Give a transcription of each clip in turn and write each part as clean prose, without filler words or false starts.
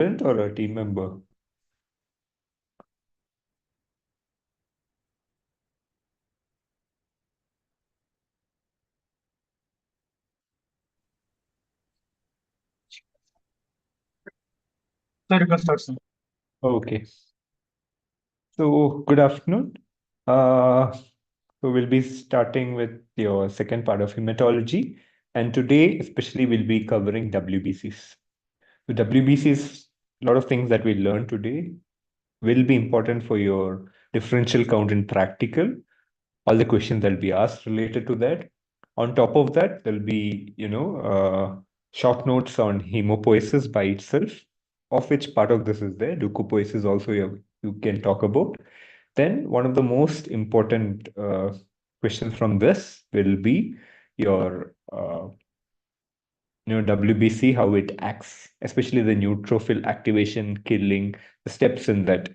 student or a team member? Sorry, can start, sir. Okay. So good afternoon. Uh, so we'll be starting with your second part of hematology. And today, especially, we'll be covering WBCs. So WBCs, a lot of things that we learned today will be important for your differential count in practical. All the questions that will be asked related to that. On top of that, there'll be, short notes on hemopoiesis by itself, of which part of this is there. Leukopoiesis also you can talk about. Then one of the most important questions from this will be your WBC, how it acts, especially the neutrophil activation, killing, the steps in that.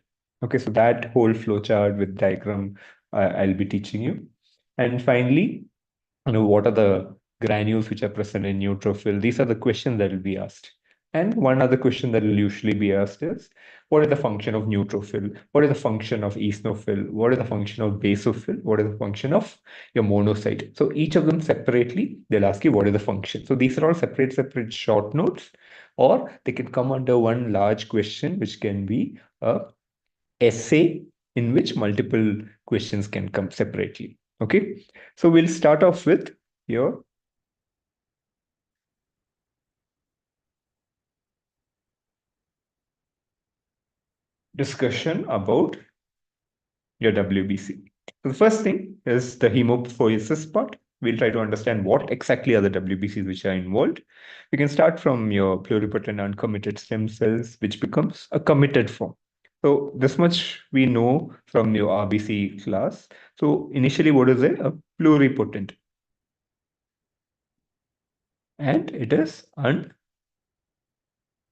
Okay, so that whole flowchart with diagram I'll be teaching you. And finally, what are the granules which are present in neutrophil? These are the questions that will be asked. And one other question that will usually be asked is, what is the function of neutrophil? What is the function of eosinophil? What is the function of basophil? What is the function of your monocyte? So each of them separately, they'll ask you what is the function. So these are all separate short notes, or they can come under one large question, which can be a essay in which multiple questions can come separately. Okay, so we'll start off with your discussion about your WBC. So the first thing is the hemophoiesis part. We'll try to understand what exactly are the WBCs which are involved. We can start from your pluripotent uncommitted stem cells, which becomes a committed form. So this much we know from your RBC class. So initially, what is it? A pluripotent. And it is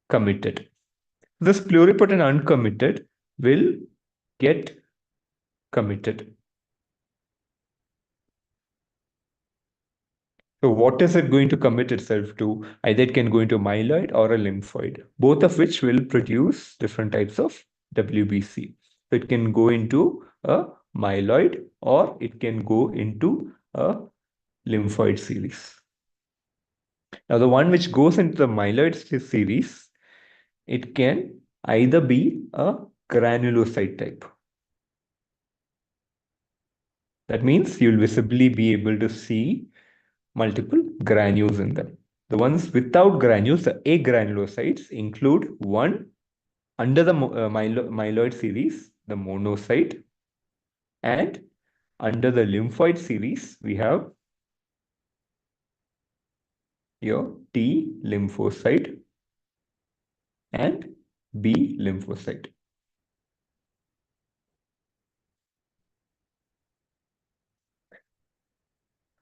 uncommitted. This pluripotent uncommitted will get committed. So what is it going to commit itself to? Either it can go into myeloid or a lymphoid, both of which will produce different types of WBC. So it can go into a myeloid or it can go into a lymphoid series. Now, the one which goes into the myeloid series, it can either be a granulocyte type. That means you'll visibly be able to see multiple granules in them. The ones without granules, the agranulocytes, include one under the myeloid series, the monocyte, and under the lymphoid series, we have your T lymphocyte and B lymphocyte.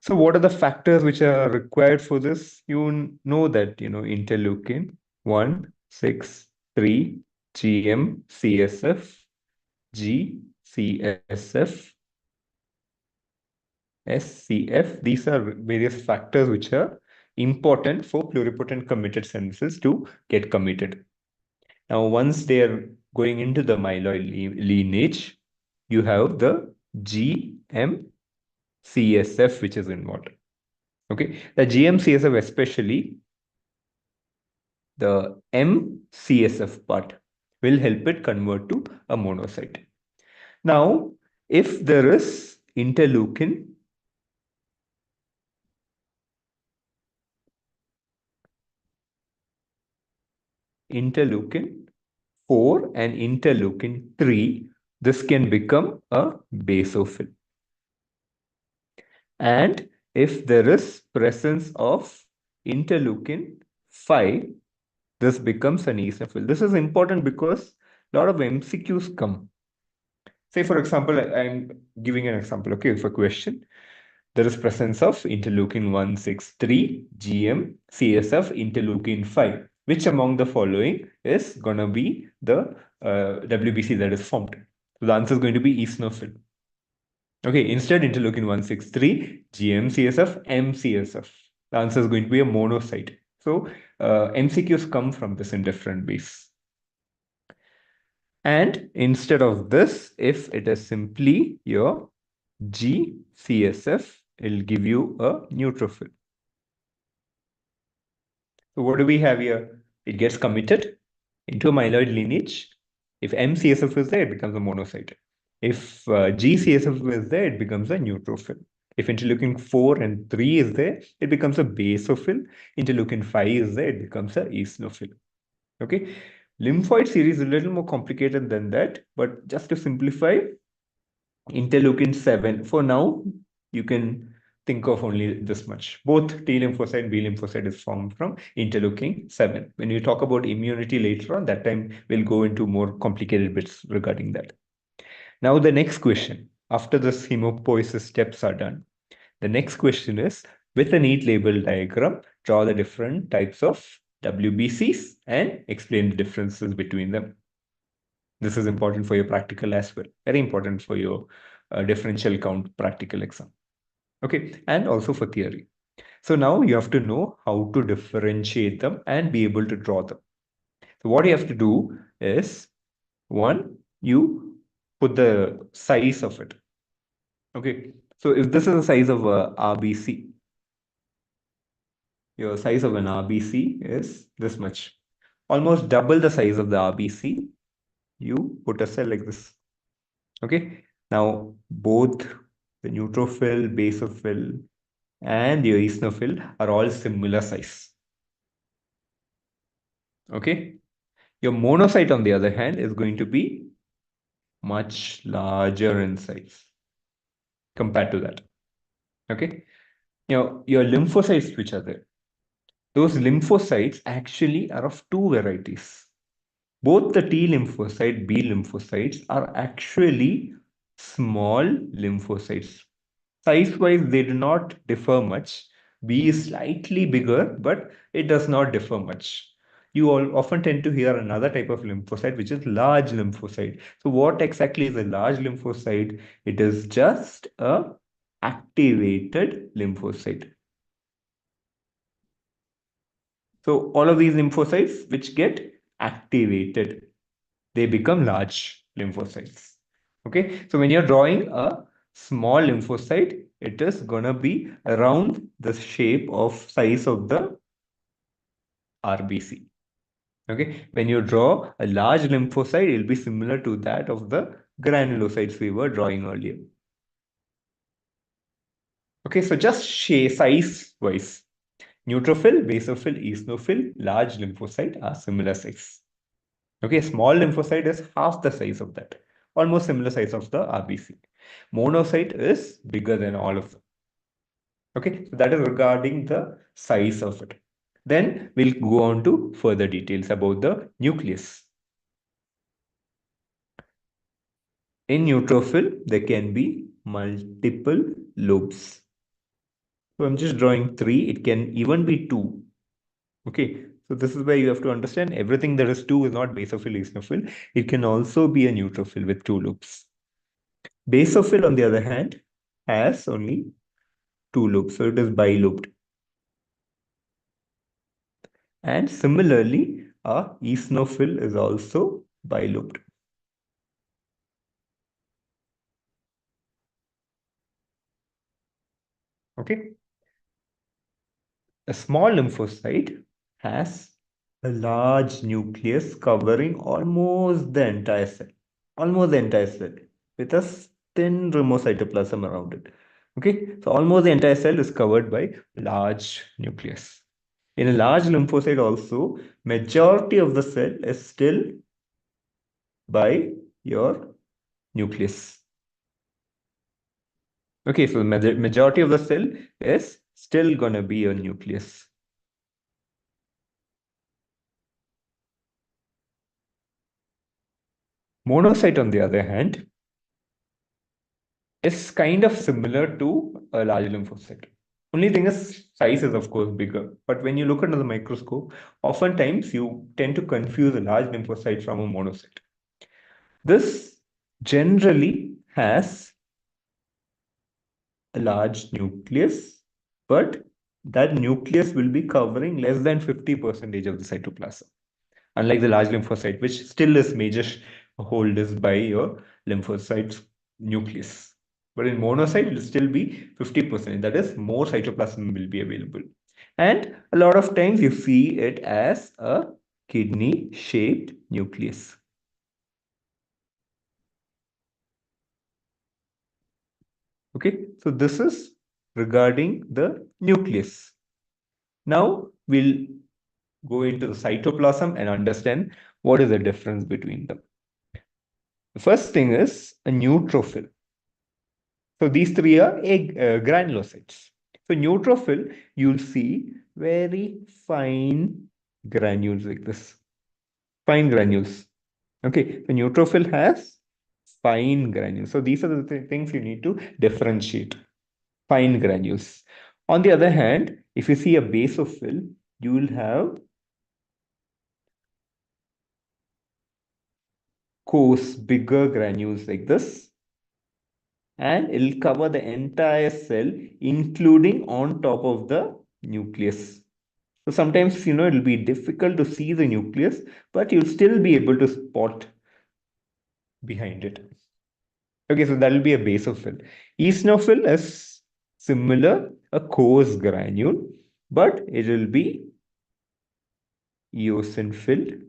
So what are the factors which are required for this? You know that, interleukin 1, 6, 3, GM, CSF, G, CSF, SCF. These are various factors which are important for pluripotent committed stem cells to get committed. Now, once they are going into the myeloid lineage, you have the GM-CSF which is involved. Okay, the GM-CSF, especially the MCSF part, will help it convert to a monocyte. Now, if there is interleukin 4 and interleukin 3, this can become a basophil. And if there is presence of interleukin 5, this becomes an eosinophil. This is important because a lot of MCQs come. Say, for example, I'm giving an example, okay, of a question. There is presence of interleukin 163, GM, CSF, interleukin 5. Which among the following is going to be the WBC that is formed? So the answer is going to be eosinophil. Okay, instead interleukin 163, GM, CSF, MCSF. The answer is going to be a monocyte. So MCQs come from this in different ways. And instead of this, if it is simply your GCSF, it'll give you a neutrophil. So what do we have here? It gets committed into a myeloid lineage. If MCSF is there, it becomes a monocyte. If GCSF is there, it becomes a neutrophil. If interleukin 4 and 3 is there, it becomes a basophil. Interleukin 5 is there, it becomes a eosinophil. Okay. Lymphoid series is a little more complicated than that, but just to simplify, interleukin 7, for now, you can think of only this much. Both T lymphocyte and B lymphocyte is formed from interleukin 7. When we talk about immunity later on, that time we'll go into more complicated bits regarding that. Now, the next question, after this hemopoiesis steps are done, the next question is, with a neat label diagram, draw the different types of WBCs and explain the differences between them. This is important for your practical as well. Very important for your differential count practical exam. Okay, and also for theory. So now you have to know how to differentiate them and be able to draw them. So what you have to do is, one, you put the size of it. Okay, so if this is the size of a RBC, your size of an RBC is this much. Almost double the size of the RBC, you put a cell like this. Okay, now both the neutrophil, basophil, and your eosinophil are all similar size. Okay, your monocyte, on the other hand, is going to be much larger in size compared to that. Okay, now your lymphocytes, which are there, those lymphocytes actually are of two varieties. Both the T lymphocyte, B lymphocytes are actually small lymphocytes. Size-wise, they do not differ much. B is slightly bigger, but it does not differ much. You all often tend to hear another type of lymphocyte, which is large lymphocyte. So what exactly is a large lymphocyte? It is just a activated lymphocyte. So all of these lymphocytes which get activated, they become large lymphocytes. Okay, so when you're drawing a small lymphocyte, it is gonna be around the shape of size of the RBC. Okay, when you draw a large lymphocyte, it will be similar to that of the granulocytes we were drawing earlier. Okay, so just size wise, neutrophil, basophil, eosinophil, large lymphocyte are similar size. Okay, small lymphocyte is half the size of that, almost similar size of the RBC. Monocyte is bigger than all of them. Okay, so that is regarding the size of it. Then we'll go on to further details about the nucleus. In neutrophil, there can be multiple lobes. So I'm just drawing 3. It can even be 2. Okay, so this is where you have to understand everything that is 2 is not basophil, eosinophil. It can also be a neutrophil with 2 lobes. Basophil, on the other hand, has only 2 lobes, so it is bilobed. And similarly, a eosinophil is also bilobed. Okay. A small lymphocyte has a large nucleus covering almost the entire cell, with a thin remocytoplasm around it. Okay, so almost the entire cell is covered by large nucleus. In a large lymphocyte also, majority of the cell is still by your nucleus. Okay, so majority of the cell is still gonna be your nucleus. Monocyte, on the other hand, is kind of similar to a large lymphocyte. Only thing is size is of course bigger. But when you look under the microscope, oftentimes you tend to confuse a large lymphocyte from a monocyte. This generally has a large nucleus, but that nucleus will be covering less than 50% of the cytoplasm. Unlike the large lymphocyte, which still is hold is by your lymphocytes nucleus. But in monocyte, it will still be 50%. That is, more cytoplasm will be available. And a lot of times you see it as a kidney-shaped nucleus. Okay, so this is regarding the nucleus. Now we'll go into the cytoplasm and understand what is the difference between them. The first thing is a neutrophil. So these three are granulocytes. So neutrophil, you'll see very fine granules like this. Fine granules. Okay, the neutrophil has fine granules. So these are the things you need to differentiate. Fine granules. On the other hand, if you see a basophil, you will have coarse, bigger granules like this, and it'll cover the entire cell, including on top of the nucleus. So sometimes, it'll be difficult to see the nucleus, but you'll still be able to spot behind it. Okay, so that'll be a basophil. Eosinophil is similar, a coarse granule, but it will be eosinophil,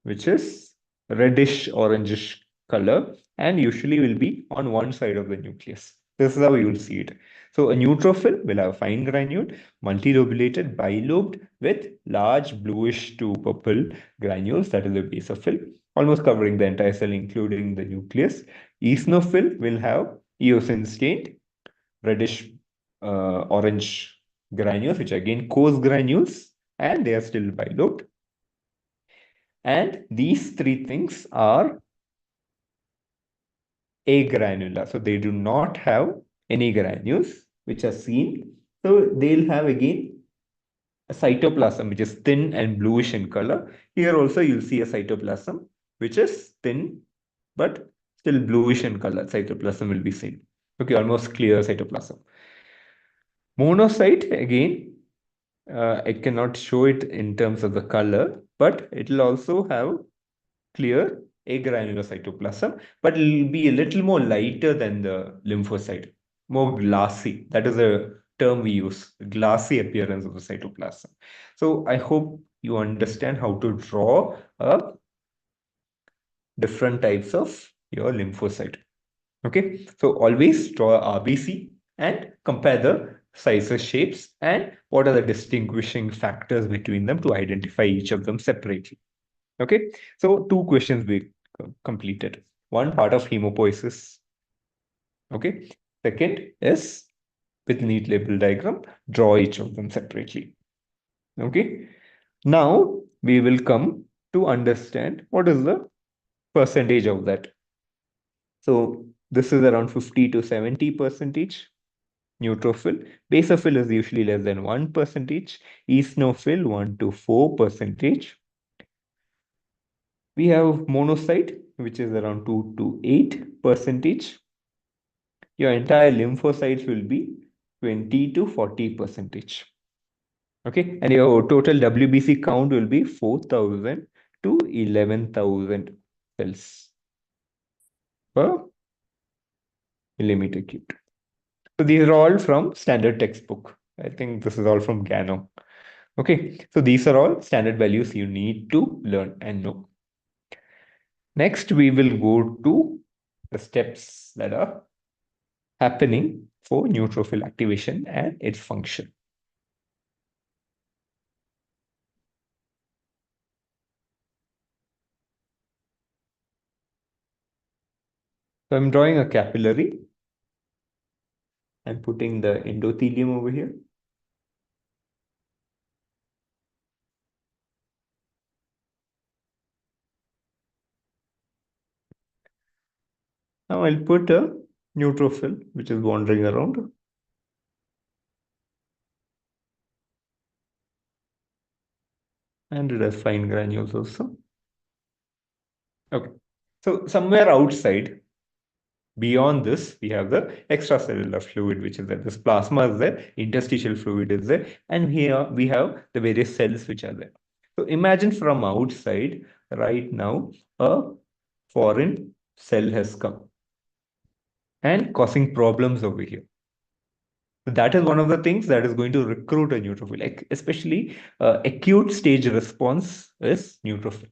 which is reddish orangish color, and usually will be on one side of the nucleus. This is how you will see it. So a neutrophil will have a fine granule, multilobulated, bilobed, with large bluish to purple granules, that is the basophil, almost covering the entire cell, including the nucleus. Eosinophil will have eosin stained, reddish orange granules, which are again coarse granules, and they are still bilobed. And these three things are agranular. So they do not have any granules which are seen. So they'll have again a cytoplasm which is thin and bluish in color. Here also you'll see a cytoplasm which is thin but still bluish in color. Cytoplasm will be seen. Okay, almost clear cytoplasm. Monocyte, again, I cannot show it in terms of the color, but it will also have clear agranular cytoplasm, but it will be a little more lighter than the lymphocyte, more glassy. That is a term we use, glassy appearance of the cytoplasm. So I hope you understand how to draw different types of your lymphocyte. Okay, so always draw RBC and compare the sizes, shapes, and what are the distinguishing factors between them to identify each of them separately. Okay, so two questions we completed. One, part of hemopoiesis. Okay, second is with neat label diagram, draw each of them separately. Okay, now we will come to understand what is the percentage of that. So this is around 50 to 70 percentage neutrophil. Basophil is usually less than 1 percentage. Eosinophil 1 to 4 percentage. We have monocyte, which is around 2 to 8 percentage. Your entire lymphocytes will be 20 to 40 percentage. Okay, and your total WBC count will be 4,000 to 11,000 cells per millimeter cubed. So these are all from standard textbook. I think this is all from Gano. Okay, so these are all standard values you need to learn and know. Next, we will go to the steps that are happening for neutrophil activation and its function. So I'm drawing a capillary and putting the endothelium over here. Now I'll put a neutrophil which is wandering around. And it has fine granules also. Okay. So somewhere outside, beyond this, we have the extracellular fluid, which is there. This plasma is there, interstitial fluid is there, and here we have the various cells which are there. So imagine from outside, right now, a foreign cell has come and causing problems over here. That is one of the things that is going to recruit a neutrophil, like especially acute stage response is neutrophil.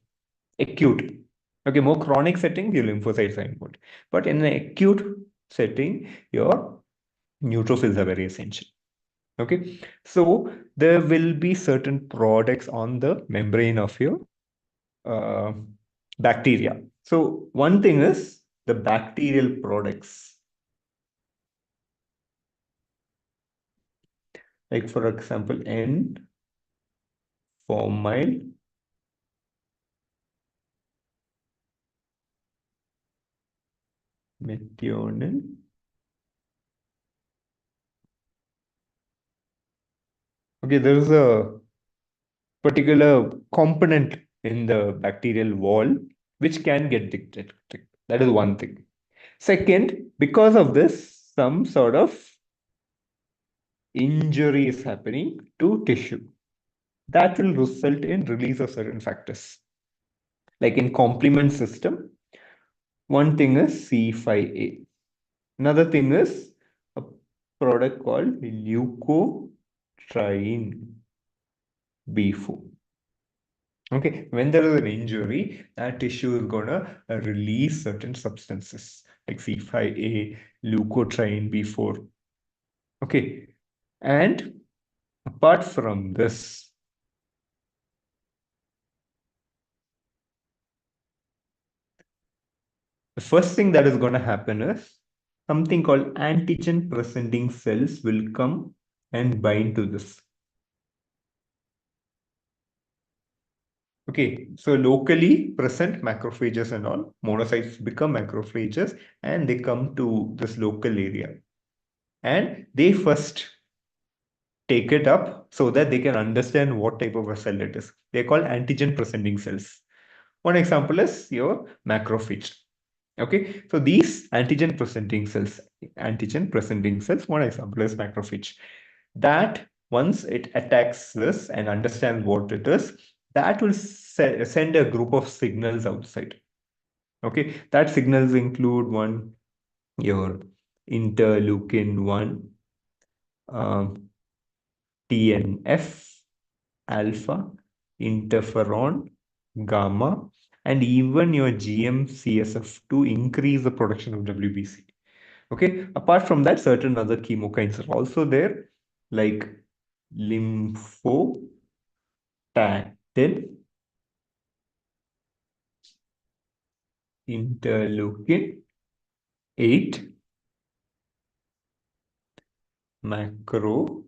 Acute. Okay, more chronic setting, your lymphocytes are involved. But in an acute setting, your neutrophils are very essential. Okay, so there will be certain products on the membrane of your uh, bacteria. So one thing is the bacterial products. Like for example, N-formyl methionine. Okay, there is a particular component in the bacterial wall which can get detected. That is one thing. Second, because of this, some sort of injury is happening to tissue. That will result in release of certain factors. Like in complement system, one thing is C5A. Another thing is a product called leukotriene B4. Okay, when there is an injury, that tissue is gonna release certain substances like C5A, leukotriene B4. Okay, and apart from this, the first thing that is going to happen is something called antigen presenting cells will come and bind to this. Okay, so locally present macrophages and all, monocytes become macrophages and they come to this local area. And they first take it up so that they can understand what type of a cell it is. They're called antigen presenting cells. One example is your macrophage. Okay, so these antigen presenting cells, one example is macrophage. That once it attacks this and understands what it is, that will send a group of signals outside. Okay, that signals include one, your interleukin 1, TNF, alpha, interferon, gamma, and even your GM-CSF to increase the production of WBC. Okay, apart from that, certain other chemokines are also there, like lymphotatin, interleukin 8, macrophage,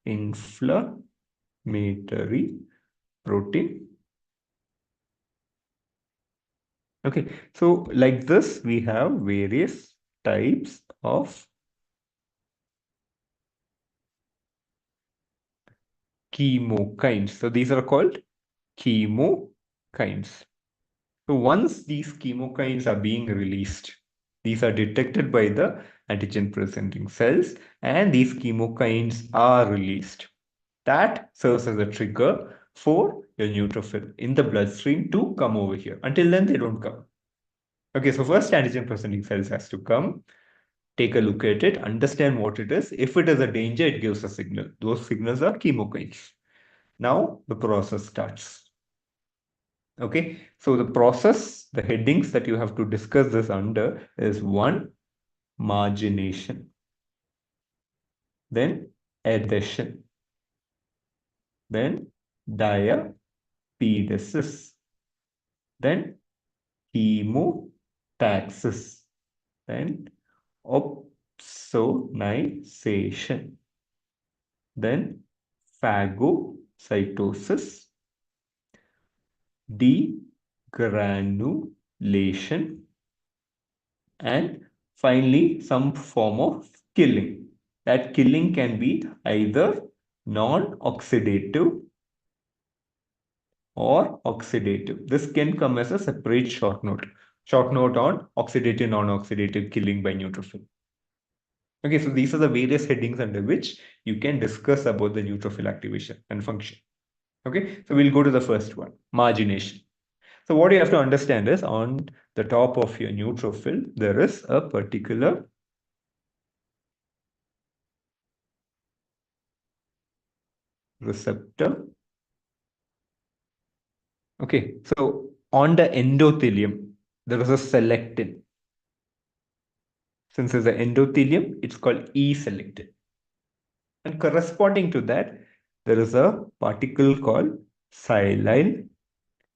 inflammatory protein. Okay, so like this, we have various types of chemokines. So these are called chemokines. So once these chemokines are being released, these are detected by the antigen presenting cells and these chemokines are released. That serves as a trigger for your neutrophil in the bloodstream to come over here. Until then, they don't come. Okay, so first antigen presenting cells has to come, take a look at it, understand what it is. If it is a danger, it gives a signal. Those signals are chemokines. Now the process starts. Okay, so the process, the headings that you have to discuss this under is one, margination, then adhesion, then diapedesis, then chemotaxis, then opsonization, then phagocytosis, degranulation, and finally some form of killing. That killing can be either non-oxidative or oxidative. This can come as a separate short note. Short note on oxidative, non-oxidative killing by neutrophil. Okay, so these are the various headings under which you can discuss about the neutrophil activation and function. Okay, so we'll go to the first one, margination. So what you have to understand is on the top of your neutrophil, there is a particular receptor. Okay, so on the endothelium, there is a selectin. Since it's an endothelium, it's called E-selectin. And corresponding to that, there is a particle called silyl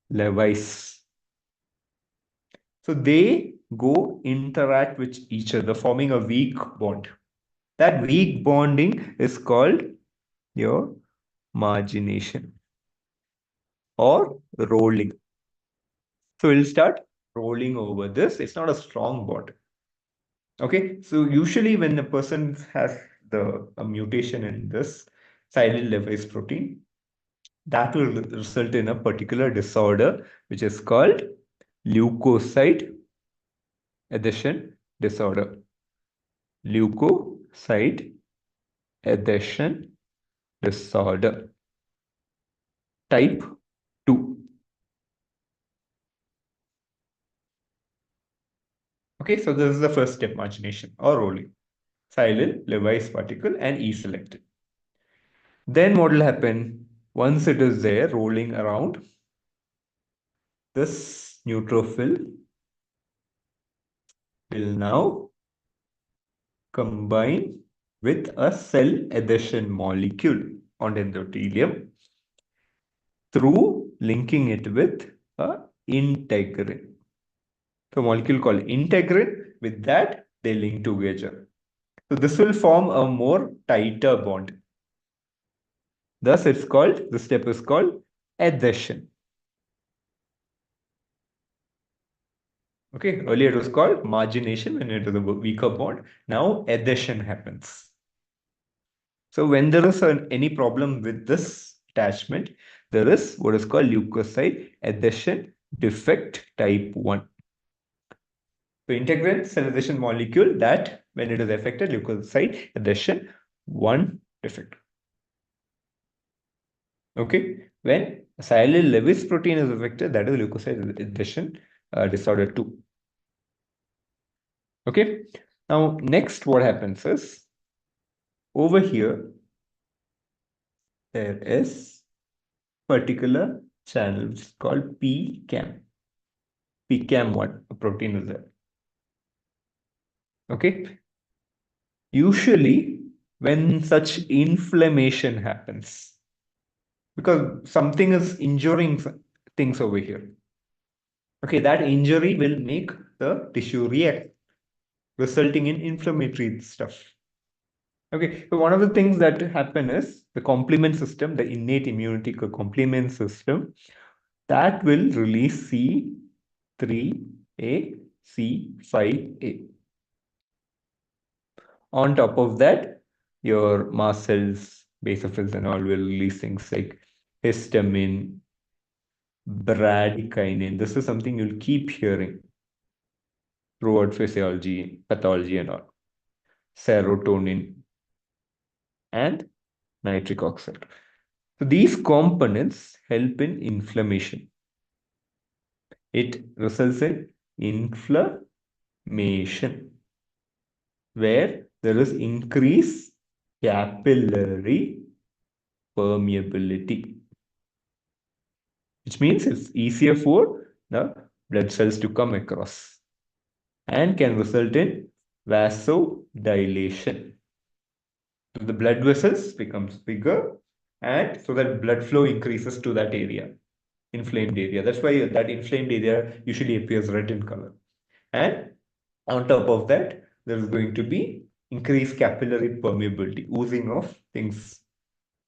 levis. So they go interact with each other, forming a weak bond. That weak bonding is called your margination or rolling. So we'll start rolling over this. It's not a strong bond. Okay, so usually when a person has a mutation in this silyl levis protein, that will result in a particular disorder which is called leukocyte adhesion disorder. Leukocyte adhesion disorder type 2. Okay, so this is the first step, margination or rolling. Silyl levis particle and E-selectin. Then what will happen? Once it is there rolling around, this neutrophil will now combine with a cell adhesion molecule on endothelium through linking it with a integrin. So molecule called integrin, with that they link together. So this will form a more tighter bond. Thus it's called, this step is called adhesion. Okay, earlier it was called margination when it was a weaker bond. Now adhesion happens. So when there is any problem with this attachment, there is what is called leukocyte adhesion defect type 1. So integrin cell adhesion molecule that when it is affected, leukocyte adhesion 1 defect. Okay, when silyl levis protein is affected, that is leukocyte adhesion disorder 2. Okay, now next what happens is over here there is particular channel which is called PCAM. PCAM1 protein is there. Okay, usually when such inflammation happens, because something is injuring things over here. Okay, that injury will make the tissue react, resulting in inflammatory stuff. Okay, so one of the things that happen is the complement system, the innate immunity complement system, that will release C3A, C5A. On top of that, your mast cells, basophils and all will release things like histamine, bradykinin. This is something you'll keep hearing throughout physiology, pathology and all. Serotonin and nitric oxide. So these components help in inflammation. It results in inflammation where there is increased capillary permeability, which means it's easier for the blood cells to come across and can result in vasodilation. So the blood vessels becomes bigger and so that blood flow increases to that area, inflamed area. That's why that inflamed area usually appears red in color. And on top of that, there is going to be increased capillary permeability, oozing of things.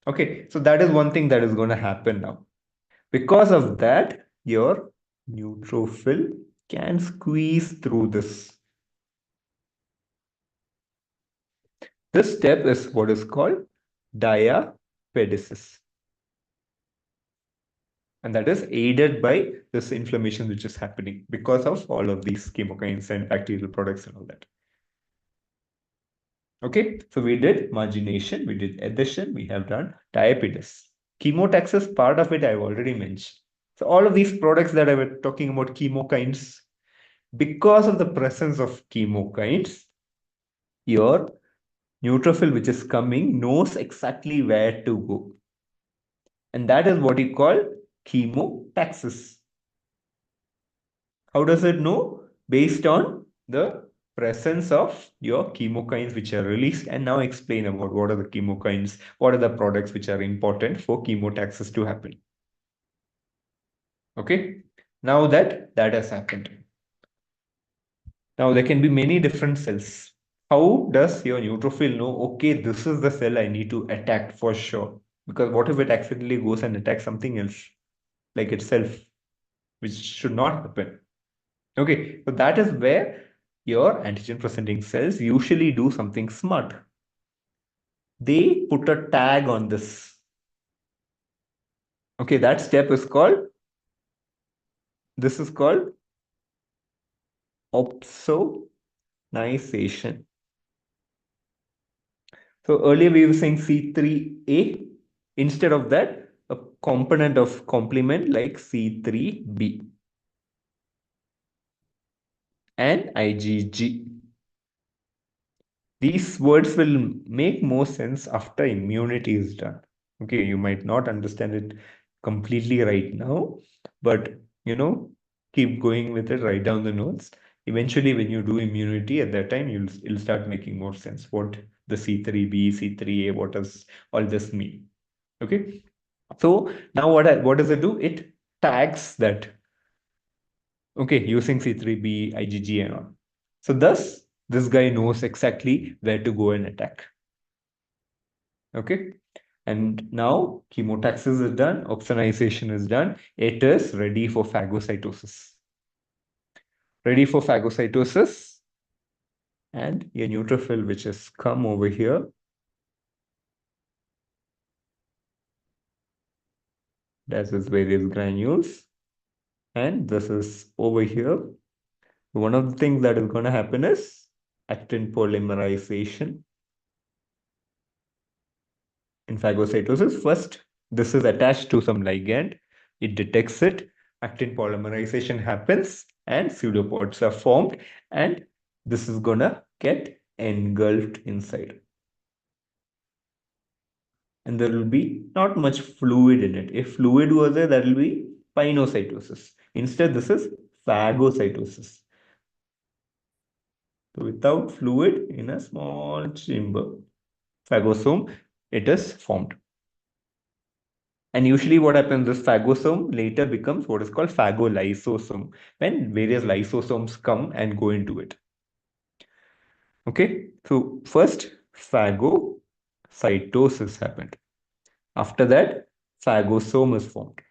Okay, so that is one thing that is going to happen now. Because of that, your neutrophil can squeeze through this. This step is what is called diaphoresis. And that is aided by this inflammation which is happening because of all of these chemokines and bacterial products and all that. Okay, so we did margination, we did adhesion, we have done diabetes. Chemotaxis, part of it I've already mentioned. So all of these products that I was talking about, chemokines, because of the presence of chemokines, your neutrophil which is coming knows exactly where to go. And that is what you call chemotaxis. How does it know? Based on the presence of your chemokines which are released. And now explain about what are the chemokines, what are the products which are important for chemotaxis to happen. Okay, now that has happened. Now there can be many different cells. How does your neutrophil know, okay, this is the cell I need to attack for sure? Because what if it accidentally goes and attacks something else, like itself, which should not happen? Okay, so that is where your antigen presenting cells usually do something smart. They put a tag on this. Okay, that step is called, this is called opsonization. So earlier we were saying C3A. Instead of that, a component of complement like C3B and IgG. These words will make more sense after immunity is done. Okay, you might not understand it completely right now, but keep going with it, write down the notes. Eventually, when you do immunity at that time, it'll start making more sense. What the C3B, C3A, what does all this mean? Okay. So now what does it do? It tags that, okay, using C3B, IgG and all. So thus, this guy knows exactly where to go and attack. Okay. And now chemotaxis is done, opsonization is done. It is ready for phagocytosis. Ready for phagocytosis. And your neutrophil, which has come over here, that's its various granules. And this is over here. One of the things that is going to happen is actin polymerization in phagocytosis. First, this is attached to some ligand. It detects it. Actin polymerization happens and pseudopods are formed. And this is going to get engulfed inside. And there will be not much fluid in it. If fluid was there, that will be pinocytosis. Instead, this is phagocytosis. So without fluid in a small chamber, phagosome, it is formed. And usually what happens is phagosome later becomes what is called phagolysosome when various lysosomes come and go into it. Okay, so first phagocytosis happened. After that, phagosome is formed.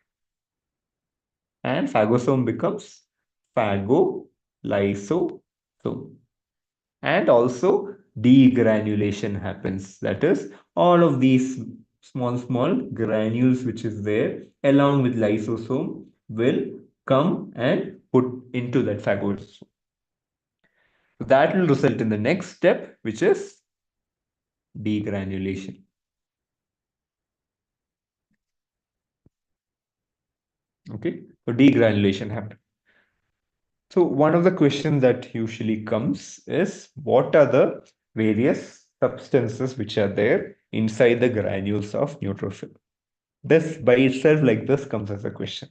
And phagosome becomes phagolysosome. And also degranulation happens. That is, all of these small granules which is there along with lysosome will come and put into that phagosome. So that will result in the next step, which is degranulation. Okay, so degranulation happens. So one of the questions that usually comes is, what are the various substances which are there inside the granules of neutrophil? This by itself like this comes as a question.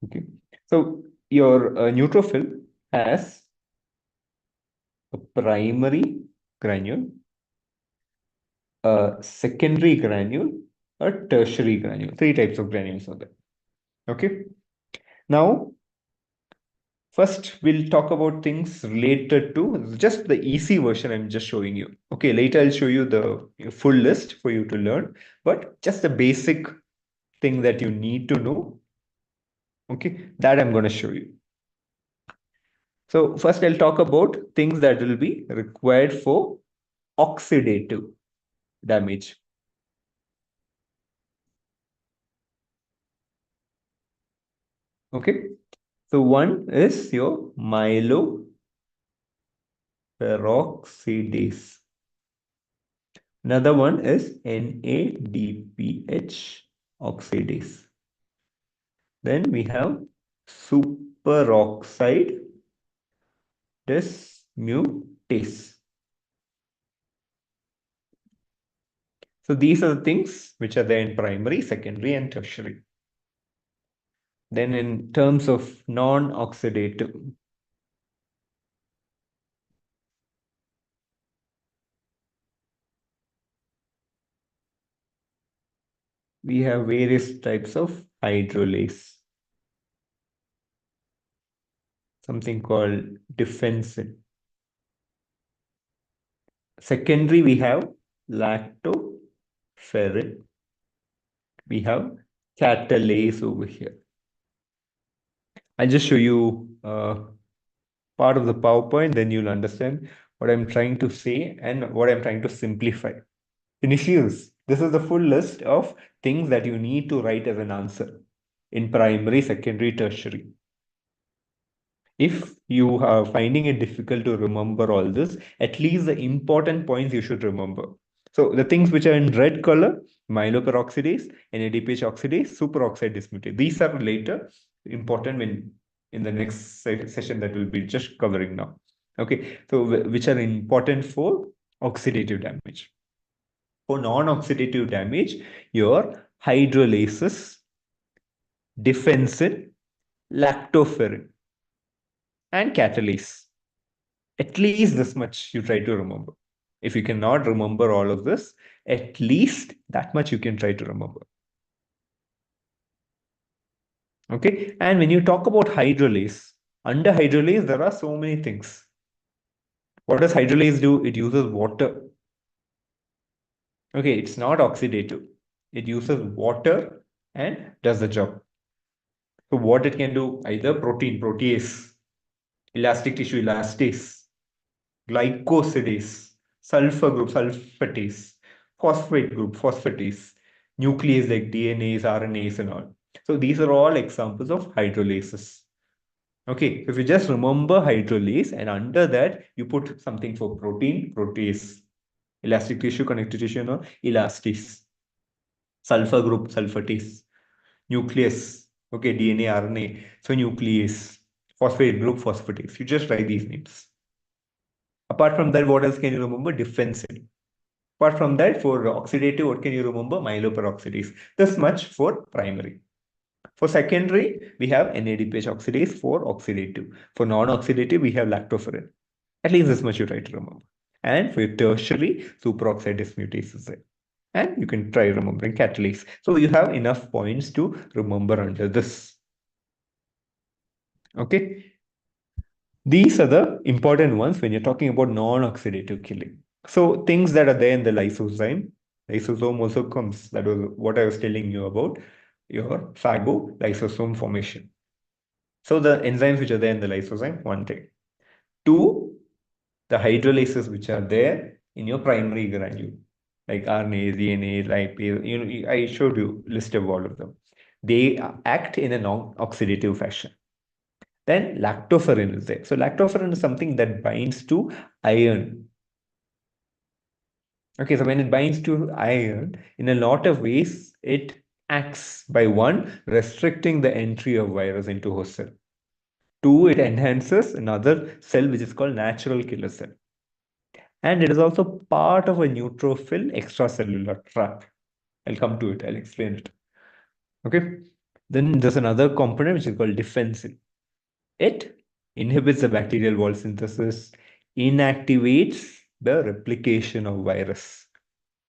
Okay. So your neutrophil has a primary granule, a secondary granule, a tertiary granule. Three types of granules are there. Okay. Now, first we'll talk about things related to just the easy version I'm just showing you. Okay, later I'll show you the full list for you to learn, but just the basic thing that you need to know. Okay, that I'm going to show you. So first I'll talk about things that will be required for oxidative damage. Okay. So one is your myeloperoxidase. Another one is NADPH oxidase. Then we have superoxide dismutase. So these are the things which are there in primary, secondary, and tertiary. Then in terms of non-oxidative, we have various types of hydrolase. Something called defensin. Secondary, we have lactoferrin. We have catalase over here. I'll just show you part of the PowerPoint, then you'll understand what I'm trying to say and what I'm trying to simplify. Initials. This is the full list of things that you need to write as an answer in primary, secondary, tertiary. If you are finding it difficult to remember all this, at least the important points you should remember. So the things which are in red color, myeloperoxidase, NADPH oxidase, superoxide dismutase. These are later important when in the next session that we'll be just covering now. Okay, so which are important for oxidative damage. For non-oxidative damage, your hydrolases, defensin, lactoferrin, and catalase. At least this much you try to remember. If you cannot remember all of this, at least that much you can try to remember. Okay. And when you talk about hydrolase, under hydrolase, there are so many things. What does hydrolase do? It uses water. Okay. It's not oxidative. It uses water and does the job. So what it can do, either protein, protease, elastic tissue, elastase, glycosidase, sulfur group, sulfatase, phosphate group, phosphatase, nuclease like DNAs, RNAs, and all. So these are all examples of hydrolases. Okay, if you just remember hydrolase and under that you put something for protein, protease, elastic tissue, connective tissue, or elastase, sulfur group, sulfatase, nucleus, okay, DNA, RNA, so nuclease, phosphate group, phosphatase. You just write these names. Apart from that, what else can you remember? Defensin. Apart from that, for oxidative, what can you remember? Myeloperoxidase. This much for primary. For secondary, we have NADPH oxidase for oxidative. For non-oxidative, we have lactoferrin. At least this much you try to remember. And for tertiary, superoxide dismutase is there. And you can try remembering catalase. So you have enough points to remember under this. Okay. These are the important ones when you're talking about non-oxidative killing. So things that are there in the lysosome also comes. That was what I was telling you about your phagolysosome formation. So the enzymes which are there in the lysosome, one thing. Two, the hydrolases which are there in your primary granule, like RNA, DNA, lipase. I showed you list of all of them. They act in a non-oxidative fashion. Then lactoferrin is there. So lactoferrin is something that binds to iron. Okay, so when it binds to iron, in a lot of ways, it acts by one, restricting the entry of virus into host cell. Two, it enhances another cell which is called natural killer cell. And it is also part of a neutrophil extracellular trap. I'll come to it, I'll explain it. Okay. Then there's another component which is called defensin. It inhibits the bacterial wall synthesis, inactivates the replication of virus,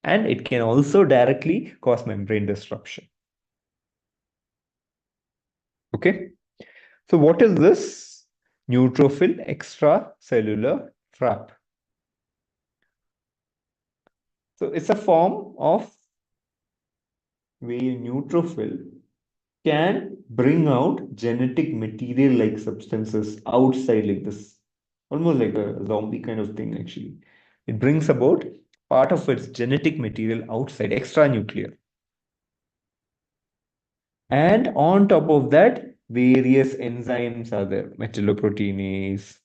and it can also directly cause membrane disruption. Okay, so what is this neutrophil extracellular trap? So it's a form of where neutrophil can bring out genetic material like substances outside like this, almost like a zombie kind of thing actually. It brings about part of its genetic material outside, extranuclear. And on top of that, various enzymes are there, metalloproteinase,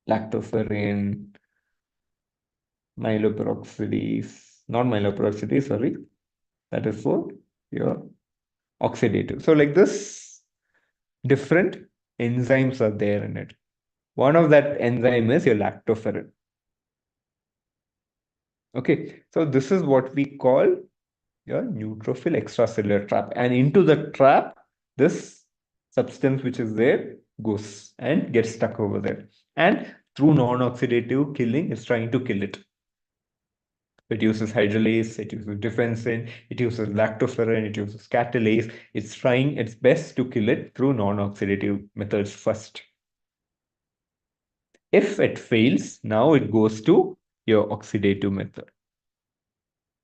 lactoferrin, myeloperoxidase, not myeloperoxidase, sorry. That is for your oxidative. So like this, different enzymes are there in it. One of that enzyme is your lactoferrin. Okay, so this is what we call your neutrophil extracellular trap. And into the trap, this substance which is there goes and gets stuck over there. And through non-oxidative killing, it's trying to kill it. It uses hydrolase, it uses defensin, it uses lactoferrin, it uses catalase. It's trying its best to kill it through non-oxidative methods first. If it fails, now it goes to your oxidative method,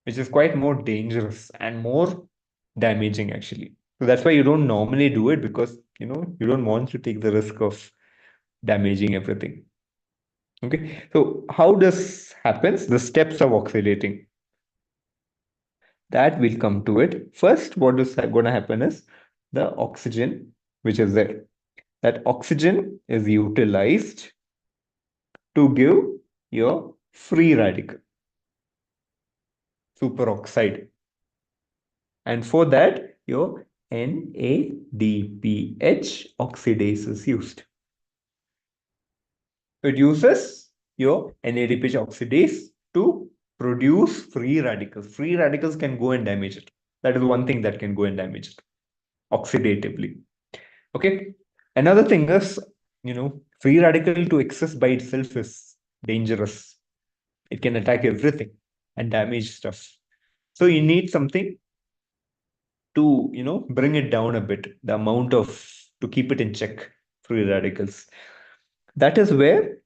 which is quite more dangerous and more damaging actually. So that's why you don't normally do it, because you don't want to take the risk of damaging everything. Okay, so how this happens? The steps of oxidating, that will come to it. First, what is going to happen is the oxygen which is there. That oxygen is utilized to give your free radical, superoxide. And for that, your NADPH oxidase is used. It uses your NADPH oxidase to produce free radicals. Free radicals can go and damage it. That is one thing that can go and damage it oxidatively. Okay. Another thing is, free radical to excess by itself is dangerous. It can attack everything and damage stuff. So you need something to, bring it down a bit, the amount of, to keep it in check, free radicals. That is where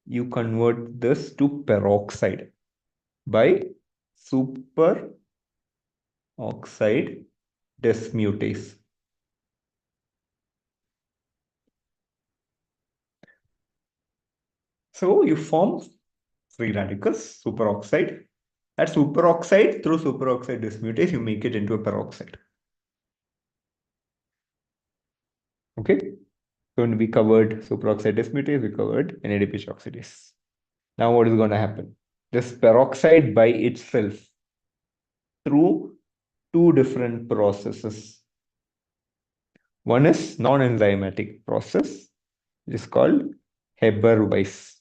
you convert this to peroxide by superoxide dismutase. So you form free radicals, superoxide. That superoxide, through superoxide dismutase, you make it into a peroxide. Okay. So when we covered superoxide dismutase, we covered NADPH oxidase. Now what is going to happen? This peroxide by itself, through two different processes. One is non-enzymatic process, which is called Haber-Weiss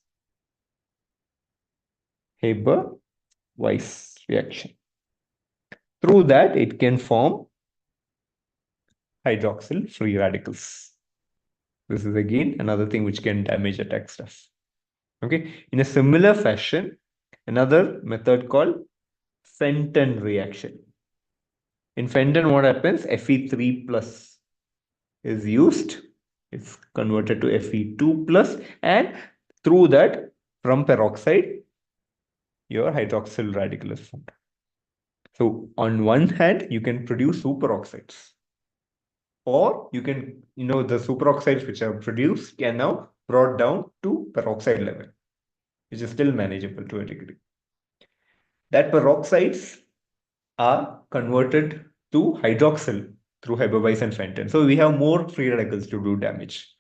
reaction. Through that, it can form hydroxyl free radicals. This is again another thing which can damage attack stuff. Okay. In a similar fashion, another method called Fenton reaction. In Fenton, what happens? Fe3 plus is used. It's converted to Fe2 plus, and through that, from peroxide, your hydroxyl radical is formed. So on one hand, you can produce superoxides, or you can, the superoxides which are produced can now brought down to peroxide level, which is still manageable to a degree. That peroxides are converted to hydroxyl through Haber-Weiss and Fenton. So we have more free radicals to do damage.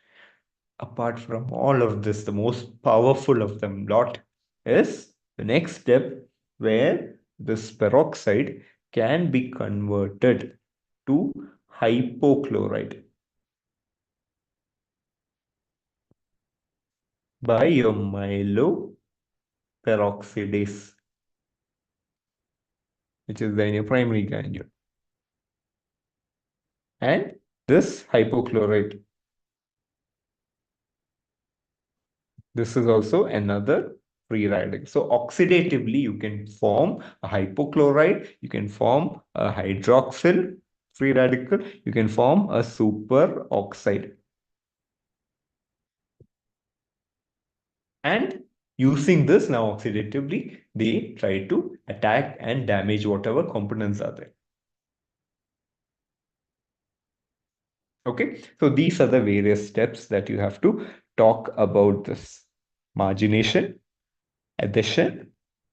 Apart from all of this, the most powerful of them lot is the next step, where this peroxide can be converted to hypochlorite by your myeloperoxidase, which is in your primary granule. And this hypochlorite, this is also another free radical. So oxidatively, you can form a hypochlorite, you can form a hydroxyl free radical, you can form a superoxide. And using this now oxidatively, they try to attack and damage whatever components are there. Okay, so these are the various steps that you have to talk about this: margination, adhesion,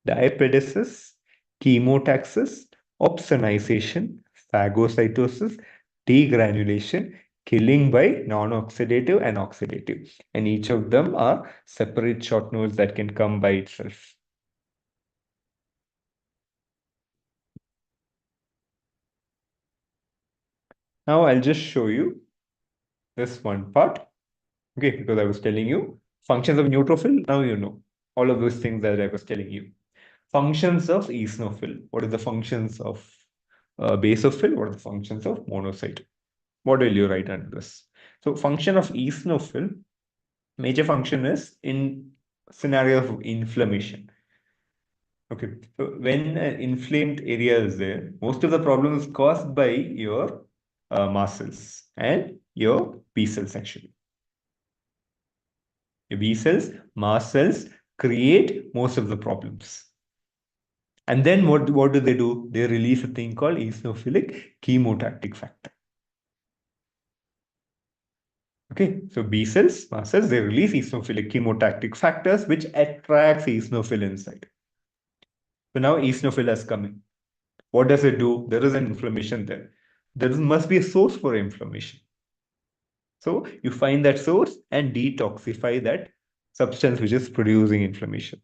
diapedesis, chemotaxis, opsonization, phagocytosis, degranulation, killing by non-oxidative and oxidative. And each of them are separate short notes that can come by itself. Now I'll just show you this one part. Okay, because I was telling you functions of neutrophil. Now you know all of those things that I was telling you. Functions of eosinophil. What are the functions of basophil? What are the functions of monocyte? What will you write under this? So function of eosinophil, major function is in scenarios of inflammation. Okay, so when an inflamed area is there, most of the problem is caused by your mast cells and your B cells actually. Your B cells, mast cells create most of the problems. And then what do? They release a thing called eosinophilic chemotactic factor. Okay, so B cells, mast cells, they release eosinophilic chemotactic factors, which attracts eosinophil inside. So now eosinophil has come in. What does it do? There is an inflammation there. There must be a source for inflammation. So you find that source and detoxify that substance which is producing inflammation.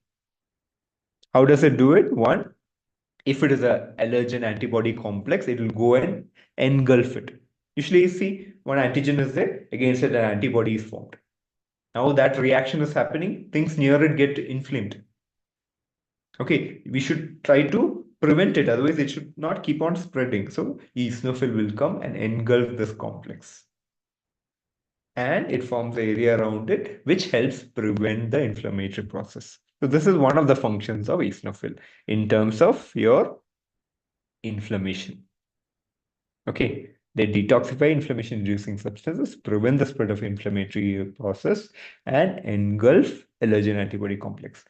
How does it do it? One, if it is an allergen antibody complex, it will go and engulf it. Usually you see one antigen is there, against it an antibody is formed. Now that reaction is happening, things near it get inflamed. Okay, we should try to prevent it, otherwise it should not keep on spreading. So eosinophil will come and engulf this complex. And it forms the area around it, which helps prevent the inflammatory process. So this is one of the functions of eosinophil in terms of your inflammation. Okay, they detoxify inflammation-inducing substances, prevent the spread of inflammatory process, and engulf allergen antibody complex.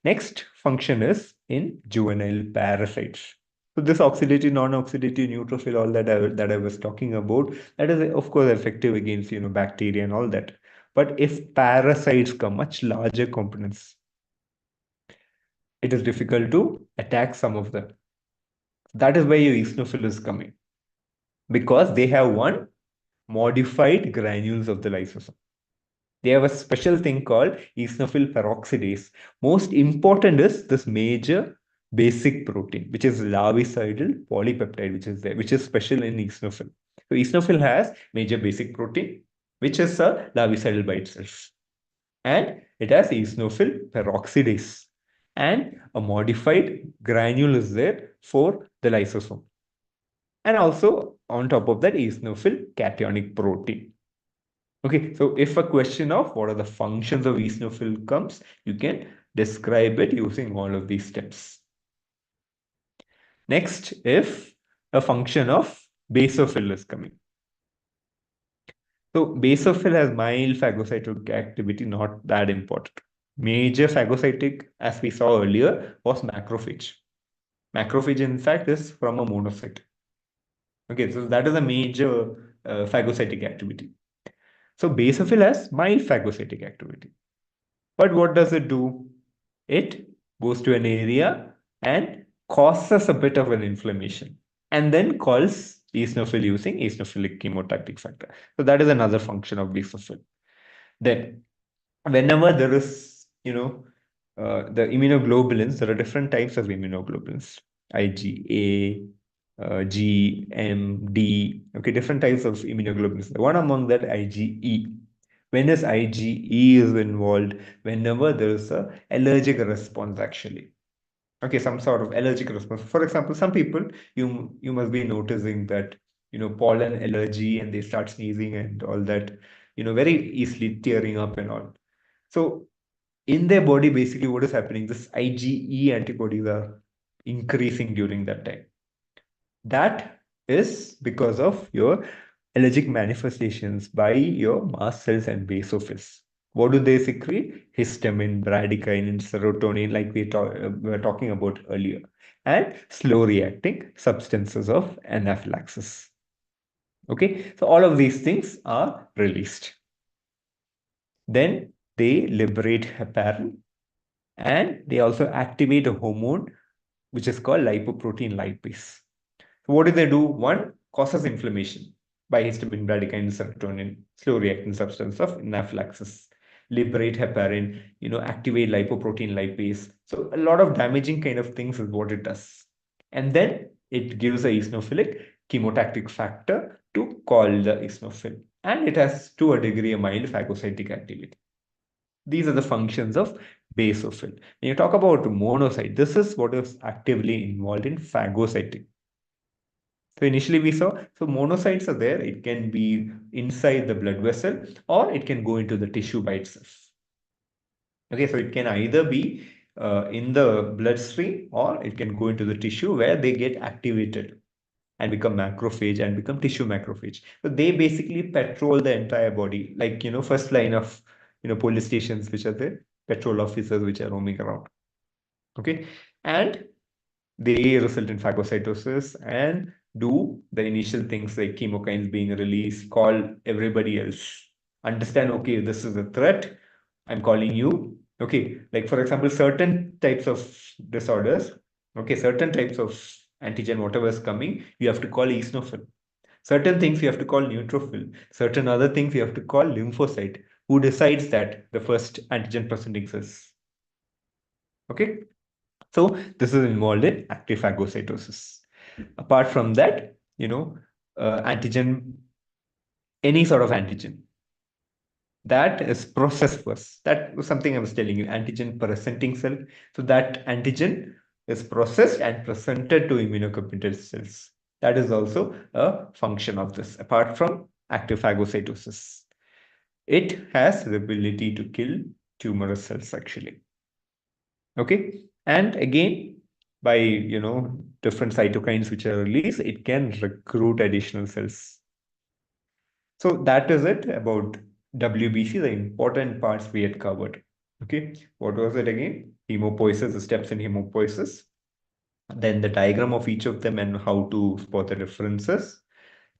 Next function is in juvenile parasites. So this oxidative, non-oxidative neutrophil, all that I was talking about, that is of course effective against bacteria and all that. But if parasites come, much larger components, it is difficult to attack some of them. That is why your eosinophil is coming, because they have one modified granules of the lysosome. They have a special thing called eosinophil peroxidase. Most important is this major basic protein, which is larvicidal polypeptide, which is there, which is special in eosinophil. So eosinophil has major basic protein, which is a larvicidal by itself. And it has eosinophil peroxidase. And a modified granule is there for the lysosome. And also on top of that, eosinophil cationic protein. Okay, so if a question of what are the functions of eosinophil comes, you can describe it using all of these steps. Next, if a function of basophil is coming. So basophil has mild phagocytic activity, not that important. Major phagocytic, as we saw earlier, was macrophage. Macrophage, in fact, is from a monocyte. Okay, so that is a major phagocytic activity. So basophil has mild phagocytic activity. But what does it do? It goes to an area and causes a bit of an inflammation and then calls eosinophil using eosinophilic chemotactic factor. So that is another function of basophil. Then whenever there is, the immunoglobulins, there are different types of immunoglobulins, IgA, G, M, D, okay, different types of immunoglobulins. One among that, IgE. When is IgE is involved? Whenever there is a allergic response, actually. Okay, some sort of allergic response. For example, some people, you must be noticing that, pollen allergy and they start sneezing and all that, very easily tearing up and all. So in their body, basically what is happening, this IgE antibodies are increasing during that time. That is because of your allergic manifestations by your mast cells and basophils. What do they secrete? Histamine, bradykinin, serotonin, like we were talking about earlier, and slow reacting substances of anaphylaxis. Okay, so all of these things are released. Then they liberate heparin and they also activate a hormone which is called lipoprotein lipase. So what do they do? One, causes inflammation. bihistamine, bradykinin, serotonin, slow reacting substance of anaphylaxis, liberate heparin, activate lipoprotein lipase. So a lot of damaging kind of things is what it does. And then it gives a eosinophilic chemotactic factor to call the eosinophil. And it has, to a degree, a mild phagocytic activity. These are the functions of basophil. When you talk about monocyte, this is what is actively involved in phagocytic. So initially we saw, so monocytes are there. It can be inside the blood vessel or it can go into the tissue by itself. Okay, so it can either be in the bloodstream or it can go into the tissue where they get activated and become macrophage and become tissue macrophage. So they basically patrol the entire body, like, first line of, police stations, which are the patrol officers which are roaming around. Okay, and they result in phagocytosis and do the initial things like chemokines being released, call everybody else, understand, okay, this is a threat, I'm calling you. Okay, like for example, certain types of disorders, okay, certain types of antigen, whatever is coming, you have to call eosinophil. Certain things you have to call neutrophil. Certain other things you have to call lymphocyte. Who decides that the first antigen presenting cells? Okay, so this is involved in active phagocytosis. Apart from that, antigen, any sort of antigen, that is processed first. That was something I was telling you, antigen presenting cell. So that antigen is processed and presented to immunocompetent cells. That is also a function of this, apart from active phagocytosis. It has the ability to kill tumorous cells actually. Okay. And again, by, different cytokines which are released, it can recruit additional cells. So that is it about WBC, the important parts we had covered. Okay. What was it again? Hemopoiesis, the steps in hemopoiesis. Then the diagram of each of them and how to spot the differences.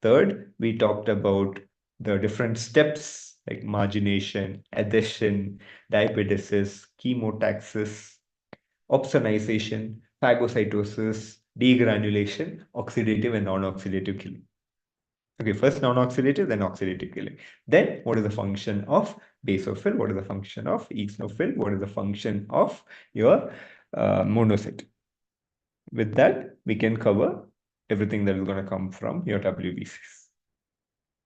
Third, we talked about the different steps like margination, adhesion, diapedesis, chemotaxis, opsonization, phagocytosis, degranulation, oxidative and non-oxidative killing. Okay, first non-oxidative, then oxidative killing. Then what is the function of basophil? What is the function of eosinophil? What is the function of your monocyte? With that, we can cover everything that is going to come from your WBCs.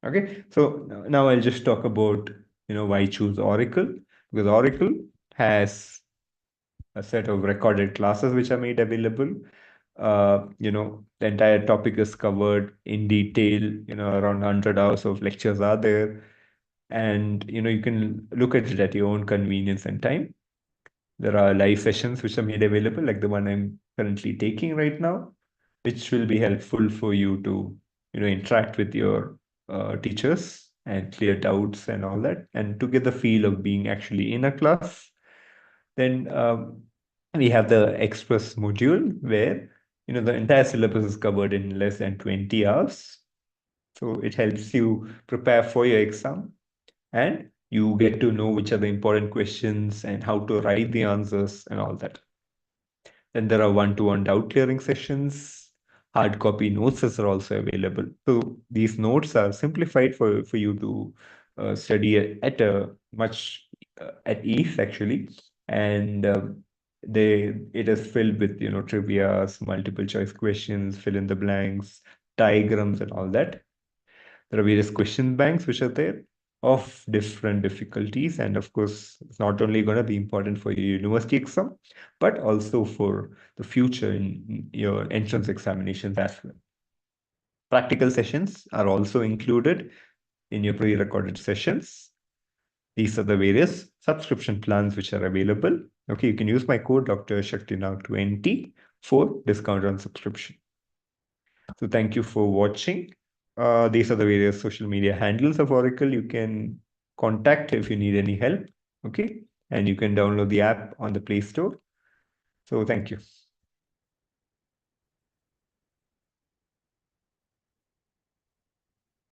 Okay, so now I'll just talk about, why choose Auricle, because Auricle has a set of recorded classes which are made available. The entire topic is covered in detail, around 100 hours of lectures are there. And, you can look at it at your own convenience and time. There are live sessions which are made available, like the one I'm currently taking right now, which will be helpful for you to, interact with your teachers and clear doubts and all that, and to get the feel of being actually in a class. Then we have the express module where, the entire syllabus is covered in less than 20 hours. So it helps you prepare for your exam and you get to know which are the important questions and how to write the answers and all that. Then there are one-to-one doubt clearing sessions. Hard copy notes are also available. So these notes are simplified for you to study at a much at ease actually. And it is filled with, trivias, multiple choice questions, fill in the blanks, diagrams and all that. There are various question banks which are there of different difficulties. And of course, it's not only going to be important for your university exam, but also for the future in your entrance examinations as well. Practical sessions are also included in your pre-recorded sessions. These are the various subscription plans which are available. Okay, you can use my code Dr. Shakthinag 20 for discount on subscription. So thank you for watching. These are the various social media handles of Auricle. You can contact if you need any help. Okay. And you can download the app on the Play Store. So thank you.